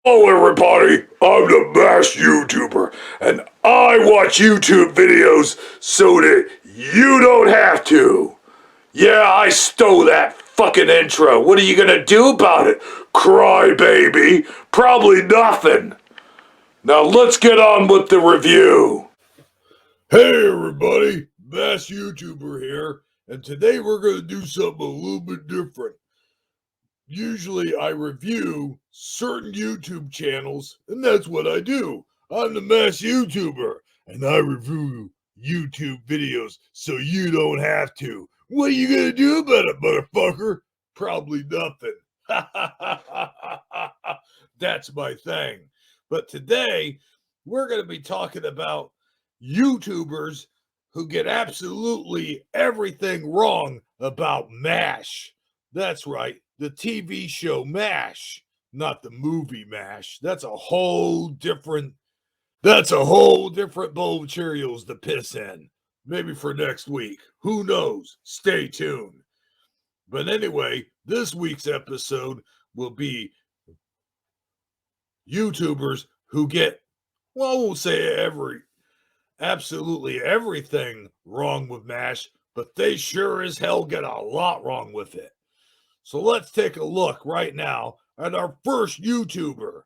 Hello everybody, I'm the Mash YouTuber, and I watch YouTube videos so that you don't have to. Yeah, I stole that fucking intro. What are you gonna do about it? Cry, baby? Probably nothing. Now let's get on with the review. Hey everybody, Mash YouTuber here, and today we're gonna do something a little bit different. Usually I review certain YouTube channels, and that's what I do. I'm the Mash YouTuber, and I review YouTube videos so you don't have to. What are you gonna do about it, motherfucker? Probably nothing. That's my thing. But today, we're gonna be talking about YouTubers who get absolutely everything wrong about MASH. That's right, the TV show MASH, not the movie MASH. That's a whole different bowl of Cheerios to piss in. Maybe for next week. Who knows? Stay tuned. But anyway, this week's episode will be YouTubers who get, well, I won't say absolutely everything wrong with MASH, but they sure as hell get a lot wrong with it. So let's take a look right now at our first YouTuber.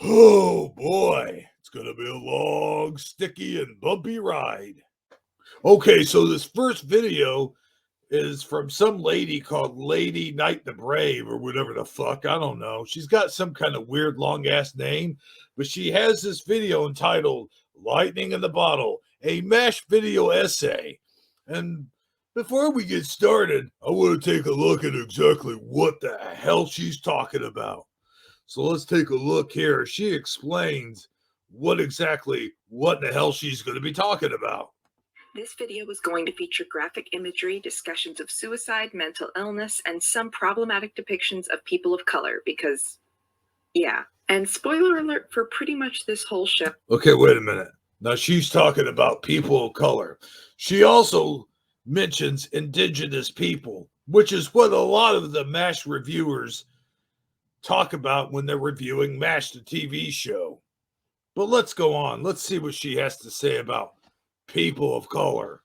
Oh boy, it's going to be a long, sticky, and bumpy ride. Okay, so this first video is from some lady called Lady Night the Brave or whatever the fuck. I don't know. She's got some kind of weird long ass name, but she has this video entitled Lightning in the Bottle, a MASH video essay. And before we get started, I want to take a look at exactly what the hell she's talking about. So let's take a look here. She explains what in the hell she's going to be talking about. This video is going to feature graphic imagery, discussions of suicide, mental illness, and some problematic depictions of people of color because, yeah. And spoiler alert for pretty much this whole show. Okay, wait a minute. Now she's talking about people of color. She also mentions indigenous people, which is what a lot of the MASH reviewers talk about when they're reviewing MASH, the TV show. But let's go on. Let's see what she has to say about people of color.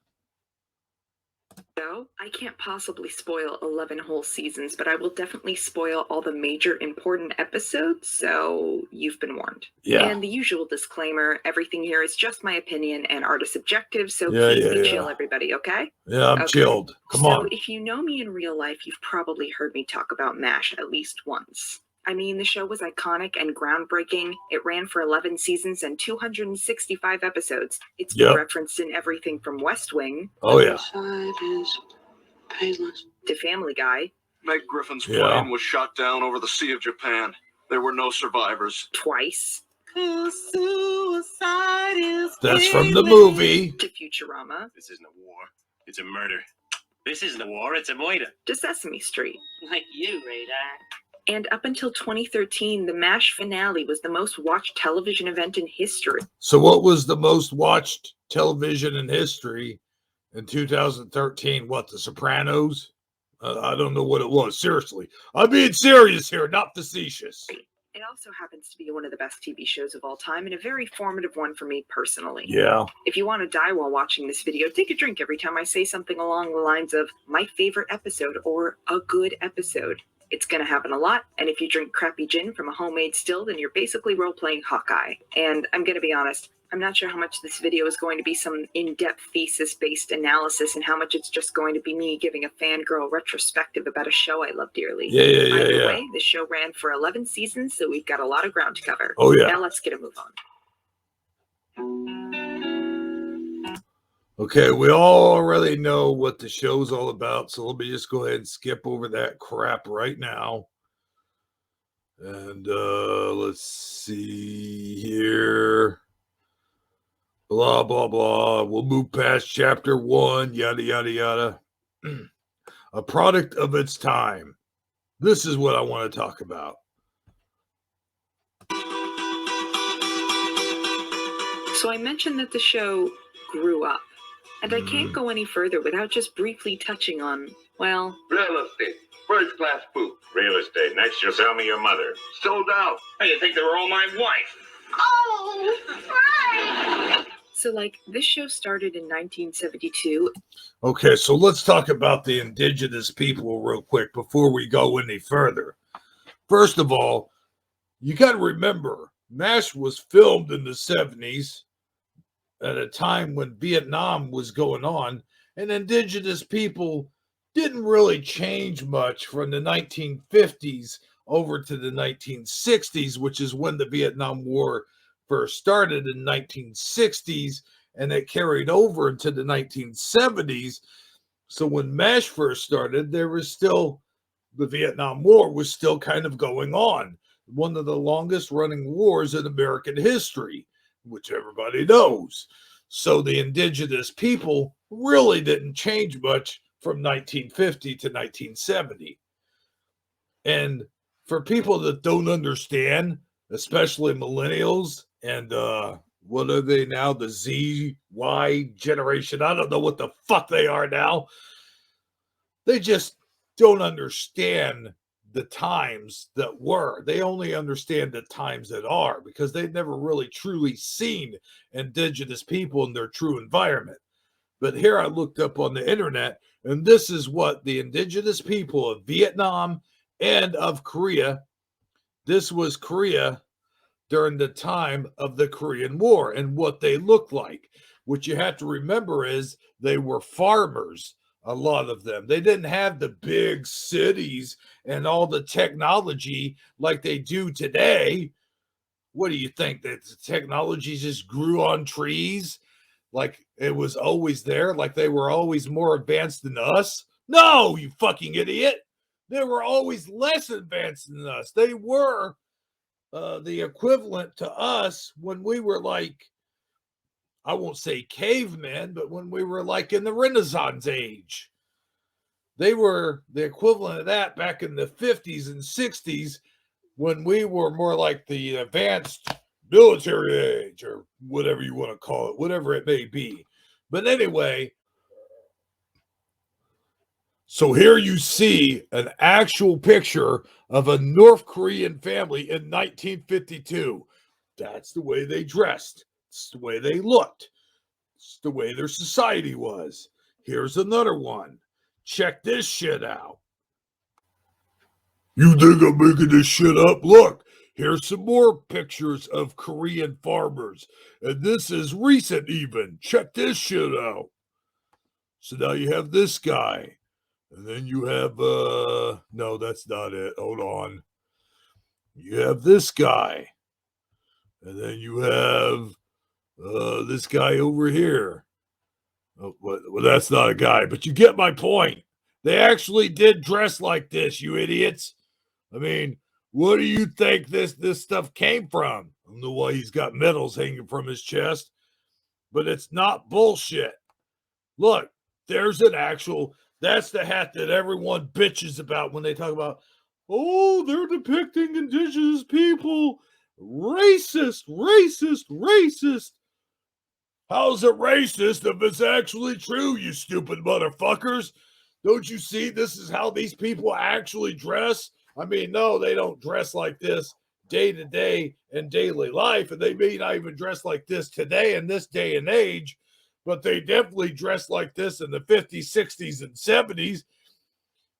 So, I can't possibly spoil 11 whole seasons, but I will definitely spoil all the major important episodes, so you've been warned. Yeah. And the usual disclaimer, everything here is just my opinion and art is subjective, so please be chill, everybody, okay? Yeah, I'm chilled. Come on. So, if you know me in real life, you've probably heard me talk about MASH at least once. I mean, the show was iconic and groundbreaking. It ran for 11 seasons and 265 episodes. It's been referenced in everything from West Wing. Oh, yeah. To Family Guy. Meg Griffin's plane was shot down over the Sea of Japan. There were no survivors. Twice. That's from the movie. To Futurama. This isn't a war. It's a murder. This isn't a war. It's a murder. To Sesame Street. Like you, Radar. And up until 2013, the MASH finale was the most watched television event in history. So what was the most watched television in history in 2013? What, The Sopranos? I don't know what it was. Seriously. I'm being serious here, not facetious. It also happens to be one of the best TV shows of all time and a very formative one for me personally. Yeah. If you want to die while watching this video, take a drink every time I say something along the lines of my favorite episode or a good episode. It's going to happen a lot, and if you drink crappy gin from a homemade still, then you're basically role-playing Hawkeye. And I'm going to be honest, I'm not sure how much this video is going to be some in-depth thesis-based analysis and how much it's just going to be me giving a fangirl retrospective about a show I love dearly. Either way, the show ran for 11 seasons, so we've got a lot of ground to cover. Oh, yeah. Now let's get a move on. Okay, we already know what the show's all about, so let me just go ahead and skip over that crap right now. And let's see here. Blah, blah, blah. We'll move past chapter 1, yada, yada, yada. A product of its time. This is what I want to talk about. So I mentioned that the show grew up. And I can't go any further without just briefly touching on, well... Real estate. First class food. Real estate. Next, you'll sell me your mother. Sold out. Hey, you think they were all my wife? Oh, right. So, like, this show started in 1972. Okay, so let's talk about the indigenous people real quick before we go any further. First of all, you got to remember, MASH was filmed in the 70s at a time when Vietnam was going on, and indigenous people didn't really change much from the 1950s over to the 1960s, which is when the Vietnam War first started in 1960s, and it carried over into the 1970s. So when MASH first started, there was still, the Vietnam War was still kind of going on. One of the longest running wars in American history, which everybody knows. So the indigenous people really didn't change much from 1950 to 1970. And for people that don't understand, especially millennials and what are they now? The ZY generation. I don't know what the fuck they are now. They just don't understand the times that were. They only understand the times that are because they've never really truly seen indigenous people in their true environment. But here I looked up on the internet, and this is what the indigenous people of Vietnam and of Korea, this was Korea during the time of the Korean War and what they looked like. What you have to remember is they were farmers, a lot of them. They didn't have the big cities and all the technology like they do today. What do you think? That the technology just grew on trees? Like it was always there? Like they were always more advanced than us? No, you fucking idiot. They were always less advanced than us. They were the equivalent to us when we were like, I won't say cavemen, but when we were like in the Renaissance age. They were the equivalent of that back in the 50s and 60s when we were more like the advanced military age or whatever you want to call it, whatever it may be. But anyway, so here you see an actual picture of a North Korean family in 1952. That's the way they dressed. It's the way they looked. It's the way their society was. Here's another one. Check this shit out. You think I'm making this shit up? Look, here's some more pictures of Korean farmers. And this is recent even. Check this shit out. So now you have this guy. And then you have, no, that's not it. Hold on. You have this guy. And then you have this guy over here. Oh, well, that's not a guy, but you get my point. They actually did dress like this, you idiots. I mean, what do you think this stuff came from? I don't know why he's got medals hanging from his chest, but it's not bullshit. Look, there's an actual, that's the hat that everyone bitches about when they talk about, oh, they're depicting indigenous people. Racist, racist, racist. How's it racist if it's actually true, you stupid motherfuckers? Don't you see this is how these people actually dress? I mean, no, they don't dress like this day to day in daily life, and they may not even dress like this today in this day and age, but they definitely dressed like this in the 50s, 60s, and 70s.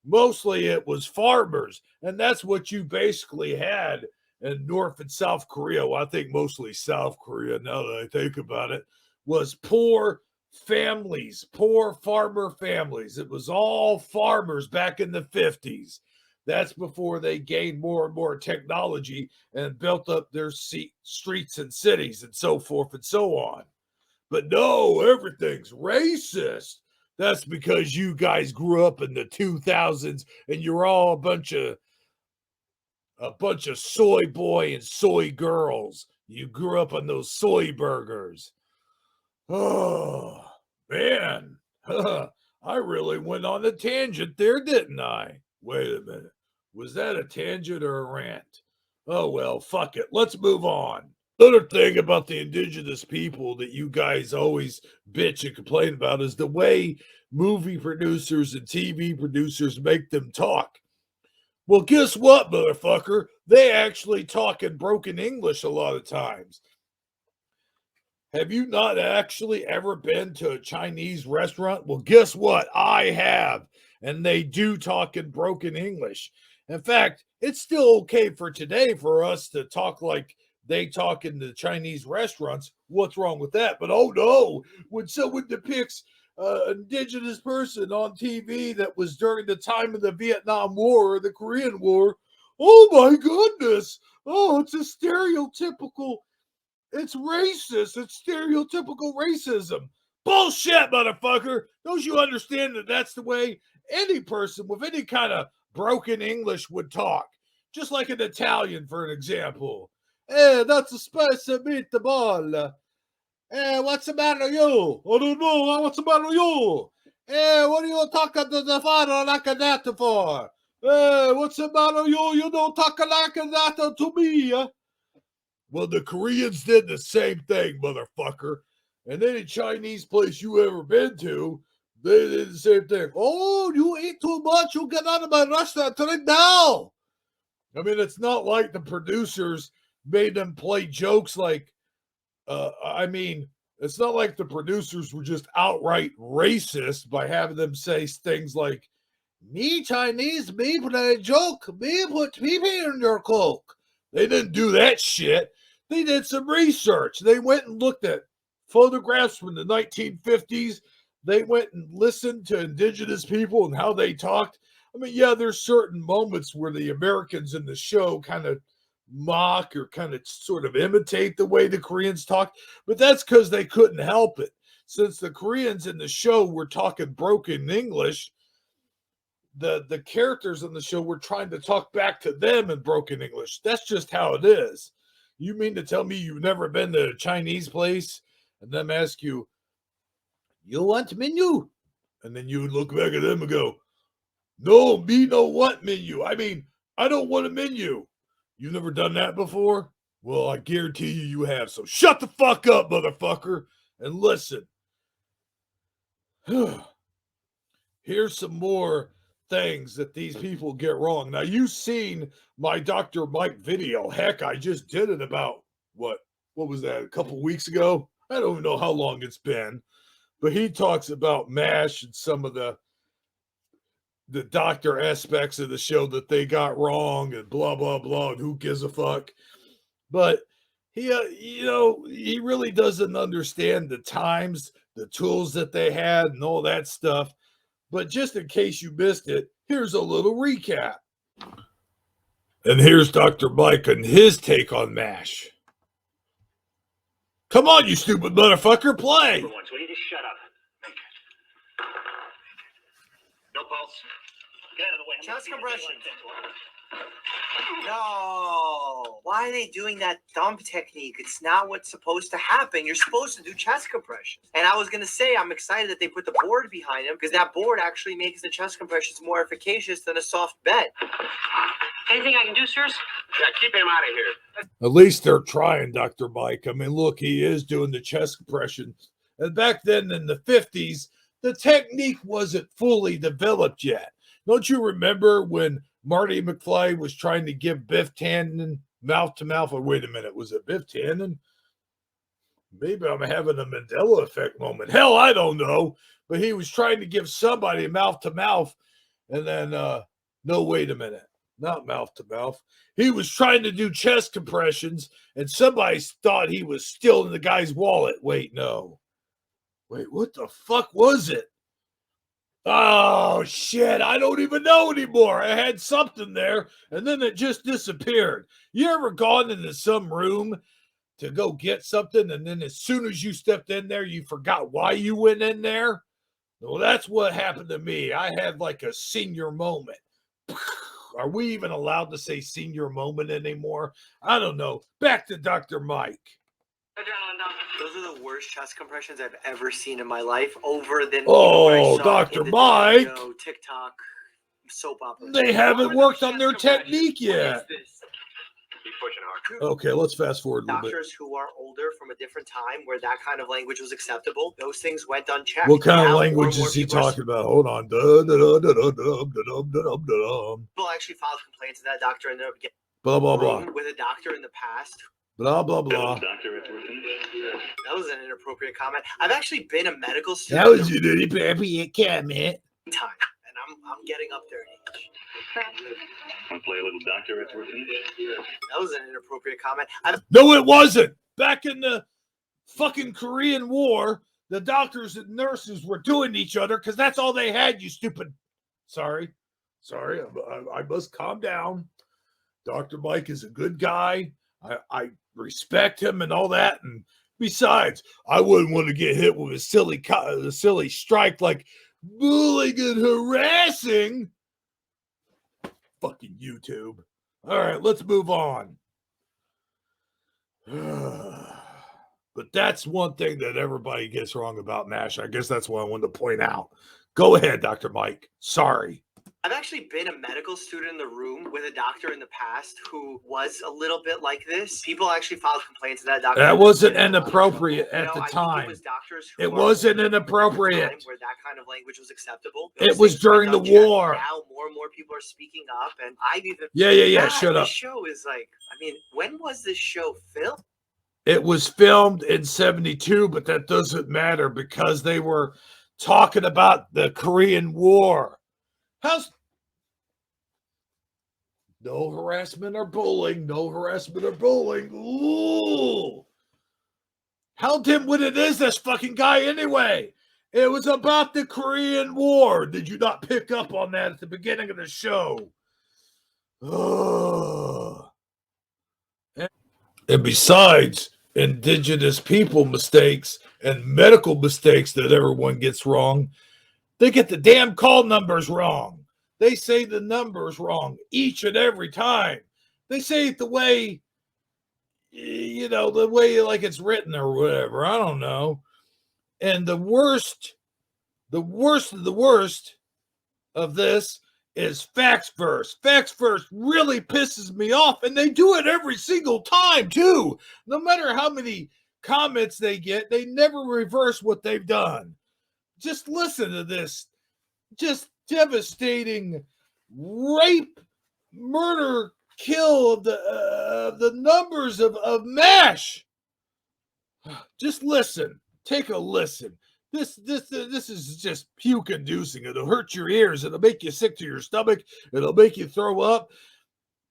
Mostly it was farmers, and that's what you basically had in North and South Korea. Well, I think mostly South Korea, now that I think about it, was poor families, poor farmer families. It was all farmers back in the 50s. That's before they gained more and more technology and built up their streets and cities and so forth and so on. But no, everything's racist. That's because you guys grew up in the 2000s and you're all a bunch of soy boy and soy girls. You grew up on those soy burgers. Oh, man. I really went on a tangent there, didn't I? Wait a minute. Was that a tangent or a rant? Oh, well, fuck it. Let's move on. Another thing about the indigenous people that you guys always bitch and complain about is the way movie producers and TV producers make them talk. Well, guess what, motherfucker? They actually talk in broken English a lot of times. Have you not actually ever been to a Chinese restaurant? Well, guess what? I have. And they do talk in broken English. In fact, it's still okay for today for us to talk like they talk in the Chinese restaurants. What's wrong with that? But oh no, when someone depicts an indigenous person on TV that was during the time of the Vietnam War or the Korean War, oh my goodness. Oh, it's a stereotypical. It's racist. It's stereotypical racism. Bullshit, motherfucker. Don't you understand that that's the way any person with any kind of broken English would talk? Just like an Italian, for an example. That's a spicy meatball. What's the matter with you? I don't know. What's the matter with you? What are you talking to the father like that for? What's the matter with you? You don't talk like that to me. Well, the Koreans did the same thing, motherfucker. And any Chinese place you ever been to, they did the same thing. Oh, you eat too much, you get out of my restaurant right now. I mean, it's not like the producers made them play jokes like, it's not like the producers were just outright racist by having them say things like, me Chinese, me play a joke, me put pee in your Coke. They didn't do that shit. They did some research. They went and looked at photographs from the 1950s. They went and listened to indigenous people and how they talked. I mean, yeah, there's certain moments where the Americans in the show kind of mock or kind of sort of imitate the way the Koreans talk, but that's because they couldn't help it. Since the Koreans in the show were talking broken English, the characters in the show were trying to talk back to them in broken English. That's just how it is. You mean to tell me you've never been to a Chinese place and them ask you, you want menu? And then you would look back at them and go, no, me no want menu. I mean, I don't want a menu. You've never done that before? Well, I guarantee you have. So shut the fuck up, motherfucker, and listen. Here's some more things that these people get wrong. Now, you've seen my Dr. Mike video. Heck, I just did it about, what was that, a couple weeks ago? I don't even know how long it's been. But he talks about MASH and some of the doctor aspects of the show that they got wrong and blah, blah, blah, and who gives a fuck. But he, he really doesn't understand the times, the tools that they had and all that stuff. But just in case you missed it, here's a little recap. And here's Dr. Mike and his take on MASH. Come on, you stupid motherfucker, play. For once, will you just shut up? No pulse. Get out of the way. Chest compression. No. Why are they doing that dump technique? It's not what's supposed to happen. You're supposed to do chest compressions. And I was going to say, I'm excited that they put the board behind him because that board actually makes the chest compressions more efficacious than a soft bed. Anything I can do, sirs? Yeah, keep him out of here. At least they're trying, Dr. Mike. I mean, look, he is doing the chest compression. And back then in the 50s, the technique wasn't fully developed yet. Don't you remember when Marty McFly was trying to give Biff Tannen mouth to mouth? Or wait a minute, was it Biff Tannen? Maybe I'm having a Mandela effect moment. Hell, I don't know. But he was trying to give somebody mouth to mouth. And then, no, wait a minute. Not mouth to mouth. He was trying to do chest compressions, and somebody thought he was still in the guy's wallet. Wait, no. Wait, what the fuck was it? Oh, shit. I don't even know anymore. I had something there, and then it just disappeared. You ever gone into some room to go get something, and then as soon as you stepped in there, you forgot why you went in there? Well, that's what happened to me. I had like a senior moment. Are we even allowed to say senior moment anymore? I don't know. Back to Dr. Mike. Those are the worst chest compressions I've ever seen in my life. Over than Oh, Dr. Mike. Video, TikTok, soap opera. They haven't worked on their technique yet. He pushing hard. Okay, let's fast forward a little bit. Doctors who are older from a different time where that kind of language was acceptable, those things went unchecked. What kind of Now, more language and more is he people are- talking about? Hold on. Blah, People actually filed complaints to that doctor and ended up getting blah, blah. with a doctor in the past. Blah, blah, blah. Doctor at work. That was an inappropriate comment. I've actually been a medical That student was an inappropriate comment. time, and I'm getting up there in age. Want to play a little doctor at work? That was an inappropriate comment. No, it wasn't. Back in the fucking Korean War, the doctors and nurses were doing each other because that's all they had, you stupid. Sorry. I must calm down. Dr. Mike is a good guy. I respect him and all that. And besides, I wouldn't want to get hit with a silly strike like bullying and harassing. Fucking YouTube. All right, let's move on. But that's one thing that everybody gets wrong about MASH. I guess that's what I wanted to point out. Go ahead, Dr. Mike. Sorry. I've actually been a medical student in the room with a doctor in the past who was a little bit like this. People actually filed complaints to that doctor. That wasn't inappropriate at the I think time. it was doctors who It are wasn't older from a different inappropriate. time where that kind of language was acceptable. It Those was things during went the unchecked. war. Now more and more people are speaking up, and I've even Yeah. Shut up. This show is like, I mean, when was this show filmed? It was filmed in 1972, but that doesn't matter because they were talking about the Korean War. How's no harassment or bullying? No harassment or bullying. Ooh. How dim-witted is this fucking guy anyway? It was about the Korean War. Did you not pick up on that at the beginning of the show? Ugh. And besides, indigenous people mistakes and medical mistakes that everyone gets wrong, they get the damn call numbers wrong. They say the numbers wrong each and every time. They say it the way, the way like it's written or whatever. I don't know. And the worst of the worst of this is Facts Verse. Facts Verse really pisses me off, and they do it every single time, too. No matter how many comments they get, they never reverse what they've done. Just listen to this. Just devastating rape, murder, kill of the numbers of MASH. Just listen. Take a listen. This is just puke-inducing. It'll hurt your ears. It'll make you sick to your stomach. It'll make you throw up.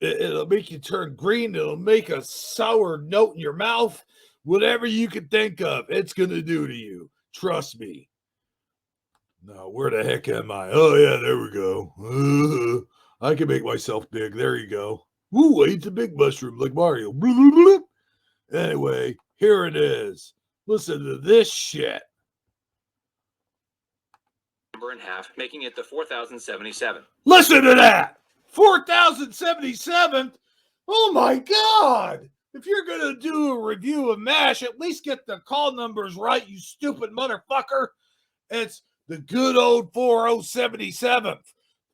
It'll make you turn green. It'll make a sour note in your mouth. Whatever you can think of, it's going to do to you. Trust me. No, where the heck am I? Oh, yeah, there we go. I can make myself big. There you go. Woo, I eat the big mushroom like Mario. Blah, blah, blah. Anyway, here it is. Listen to this shit. Number in half, making it the 4,077. Listen to that. 4,077? Oh, my God. If you're going to do a review of MASH, at least get the call numbers right, you stupid motherfucker. It's the good old 4077th.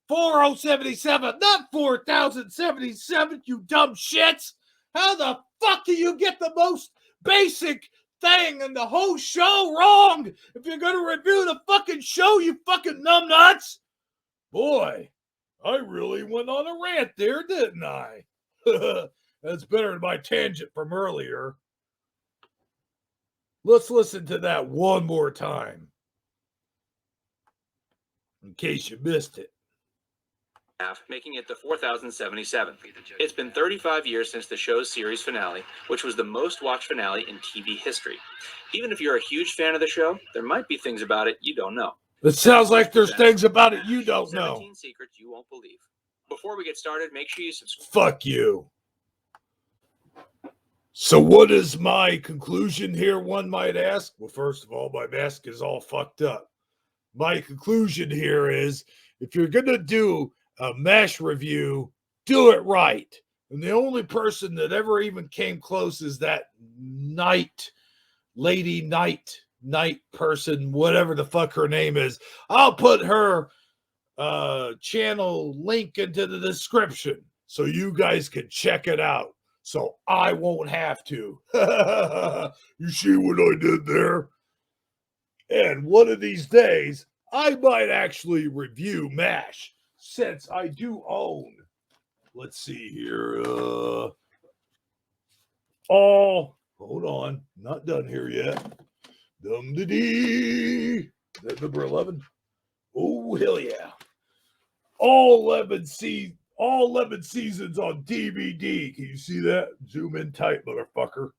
4077, not 4077, you dumb shits. How the fuck do you get the most basic thing in the whole show wrong if you're going to review the fucking show, you fucking numbnuts? Boy, I really went on a rant there, didn't I? That's better than my tangent from earlier. Let's listen to that one more time, in case you missed it. Half, making it the 4,077. It's been 35 years since the show's series finale, which was the most watched finale in TV history. Even if you're a huge fan of the show, there might be things about it you don't know. It sounds like there's things about it you don't know. 17 secrets you won't believe. Before we get started, make sure you subscribe. Fuck you. So what is my conclusion here, one might ask? Well, first of all, my mask is all fucked up. My conclusion here is, if you're going to do a MASH review, do it right. And the only person that ever even came close is that night person, whatever the fuck her name is. I'll put her channel link into the description so you guys can check it out. so I won't have to. You see what I did there? And one of these days, I might actually review MASH, since I do own, let's see here, hold on, not done here yet. Dum-de-dee. Is that number 11? Oh, hell yeah. All 11 seasons on DVD. Can you see that? Zoom in tight, motherfucker.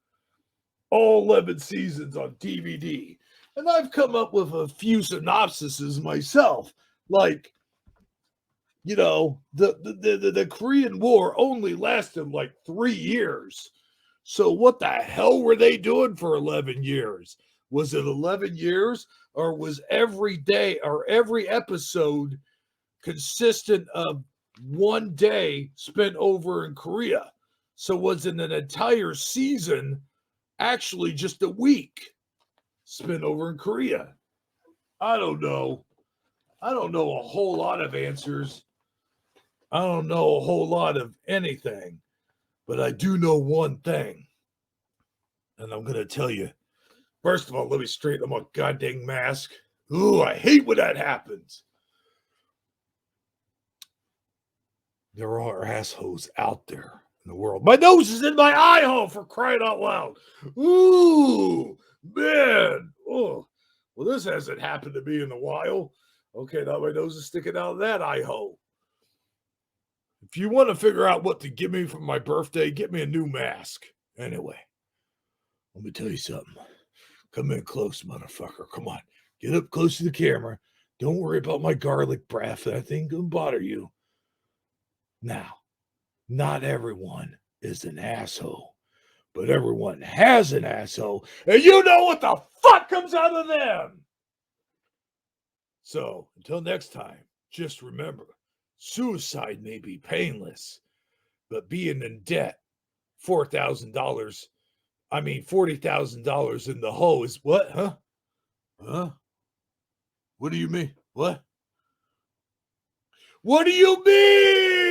All 11 seasons on DVD. And I've come up with a few synopsises myself. Like, you know, the Korean War only lasted like 3 years. So what the hell were they doing for 11 years? Was it 11 years? Or was every day or every episode consistent of 1 day spent over in Korea? So was it an entire season actually just a week spent over in Korea? I don't know. I don't know a whole lot of answers. I don't know a whole lot of anything. But I do know one thing. And I'm going to tell you. First of all, let me straighten my goddamn mask. Ooh, I hate when that happens. There are assholes out there in the world. My nose is in my eye hole, for crying out loud. Ooh, man. Oh, well, this hasn't happened to me in a while. Okay, now my nose is sticking out of that eye hole. If you want to figure out what to give me for my birthday, get me a new mask. Anyway, let me tell you something. Come in close, motherfucker. Come on. Get up close to the camera. Don't worry about my garlic breath. That ain't gonna bother you. Now, not everyone is an asshole, but everyone has an asshole, and you know what the fuck comes out of them. So, until next time, just remember, suicide may be painless, but being in debt, $40,000 in the hole is what? Huh? What do you mean? What? What do you mean?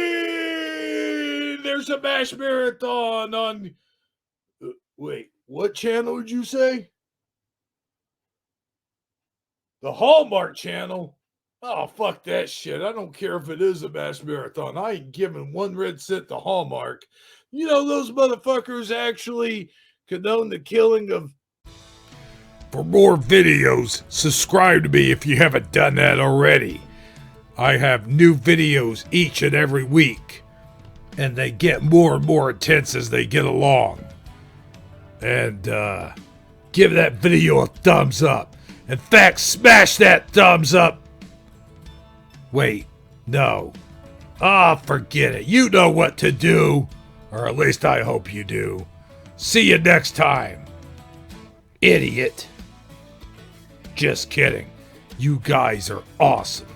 There's a MASH marathon on. Wait, what channel did you say? The Hallmark channel? Oh, fuck that shit. I don't care if it is a MASH marathon. I ain't giving 1 red cent to Hallmark. You know, those motherfuckers actually condone the killing of. For more videos, subscribe to me if you haven't done that already. I have new videos each and every week, and they get more and more intense as they get along. And give that video a thumbs up. In fact, smash that thumbs up. Wait, no. Forget it. You know what to do, or at least I hope you do. See you next time, idiot. Just kidding. You guys are awesome.